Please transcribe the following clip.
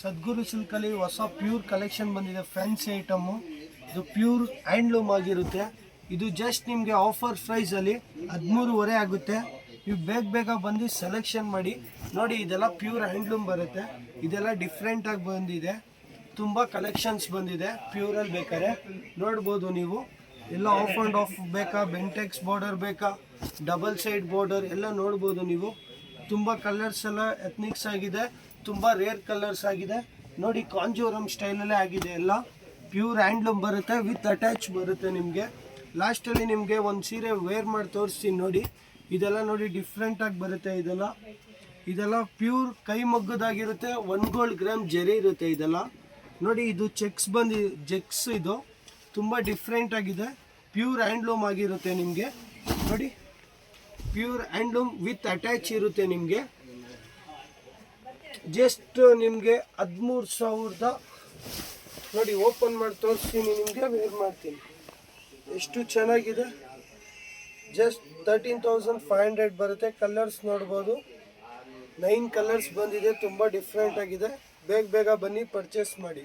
ಸದ್ಗುರು ಸಿಲ್ಕಲ್ಲಿ ಹೊಸ pure collection ಬಂದಿದೆ. Fancy item, ಇದು ಪ್ಯೂರ್ ಹ್ಯಾಂಡ್ಲೂಮ್ ಆಗಿರುತ್ತೆ. ಇದು ಜಸ್ಟ್ ನಿಮಗೆ ಆಫರ್ ಪ್ರೈಸಲ್ಲಿ 13,500 ಆಗುತ್ತೆ. ನೀವು ಬೇಗ ಬಂದು ಸೆಲೆಕ್ಷನ್ ಮಾಡಿ ನೋಡಿ. ಇದೆಲ್ಲ ಪ್ಯೂರ್ ಹ್ಯಾಂಡ್ಲೂಮ್ ಬರುತ್ತೆ. ಇದೆಲ್ಲ ಡಿಫ್ರೆಂಟಾಗಿ ಬಂದಿದೆ. ತುಂಬ ಕಲೆಕ್ಷನ್ಸ್ ಬಂದಿದೆ ಪ್ಯೂರಲ್ಲಿ. ಬೇಕಾದ್ರೆ ನೋಡ್ಬೋದು ನೀವು. ಎಲ್ಲ ಆಫ್ ಆ್ಯಂಡ್ ಆಫ್ ಬೇಕಾ, ಬೆಂಟೆಕ್ಸ್ ಬಾರ್ಡರ್ ಬೇಕಾ, ಡಬಲ್ ಸೈಡ್ ಬಾರ್ಡರ್ ಎಲ್ಲ ನೋಡ್ಬೋದು ನೀವು. ತುಂಬ ಕಲರ್ಸ್ ಎಲ್ಲ ಎತ್ನಿಕ್ಸ್ ಆಗಿದೆ, ತುಂಬ ರೇರ್ ಕಲರ್ಸ್ ಆಗಿದೆ ನೋಡಿ. ಕಾಂಜೂರಮ್ ಸ್ಟೈಲಲ್ಲೇ ಆಗಿದೆ. ಎಲ್ಲ ಪ್ಯೂರ್ ಹ್ಯಾಂಡ್ಲೂಮ್ ಬರುತ್ತೆ, ವಿತ್ ಅಟ್ಯಾಚ್ ಬರುತ್ತೆ ನಿಮಗೆ. ಲಾಸ್ಟಲ್ಲಿ ನಿಮಗೆ ಒಂದು ಸೀರೆ ವೇರ್ ಮಾಡಿ ತೋರಿಸ್ತೀನಿ ನೋಡಿ. ಇದೆಲ್ಲ ನೋಡಿ ಡಿಫ್ರೆಂಟಾಗಿ ಬರುತ್ತೆ. ಇದೆಲ್ಲ ಪ್ಯೂರ್ ಕೈ ಮಗ್ಗದಾಗಿರುತ್ತೆ. 1 ಗೋಲ್ಡ್ ಗ್ರಾಮ್ ಜರಿ ಇರುತ್ತೆ ಇದೆಲ್ಲ ನೋಡಿ. ಇದು ಚೆಕ್ಸ್ ಜೆಕ್ಸ್ ಇದು ತುಂಬ ಡಿಫ್ರೆಂಟ್ ಆಗಿದೆ. ಪ್ಯೂರ್ ಹ್ಯಾಂಡ್ಲೂಮ್ ಆಗಿರುತ್ತೆ ನಿಮಗೆ ನೋಡಿ. ಪ್ಯೂರ್ ಹ್ಯಾಂಡ್ಲೂಮ್ ವಿತ್ ಅಟ್ಯಾಚ್ ಇರುತ್ತೆ ನಿಮಗೆ. ಜಸ್ಟ್ ನಿಮಗೆ 13,000 ನೋಡಿ. ಓಪನ್ ಮಾಡಿ ತೋರಿಸ್ತೀನಿ ನಿಮಗೆ, ವೇರ್ ಮಾಡ್ತೀನಿ. ಎಷ್ಟು ಚೆನ್ನಾಗಿದೆ. ಜಸ್ಟ್ 13,500 ಬರುತ್ತೆ. ಕಲರ್ಸ್ ನೋಡ್ಬೋದು, 9 ಕಲರ್ಸ್ ಬಂದಿದೆ. ತುಂಬ ಡಿಫ್ರೆಂಟ್ ಆಗಿದೆ. ಬೇಗ ಬನ್ನಿ, ಪರ್ಚೇಸ್ ಮಾಡಿ.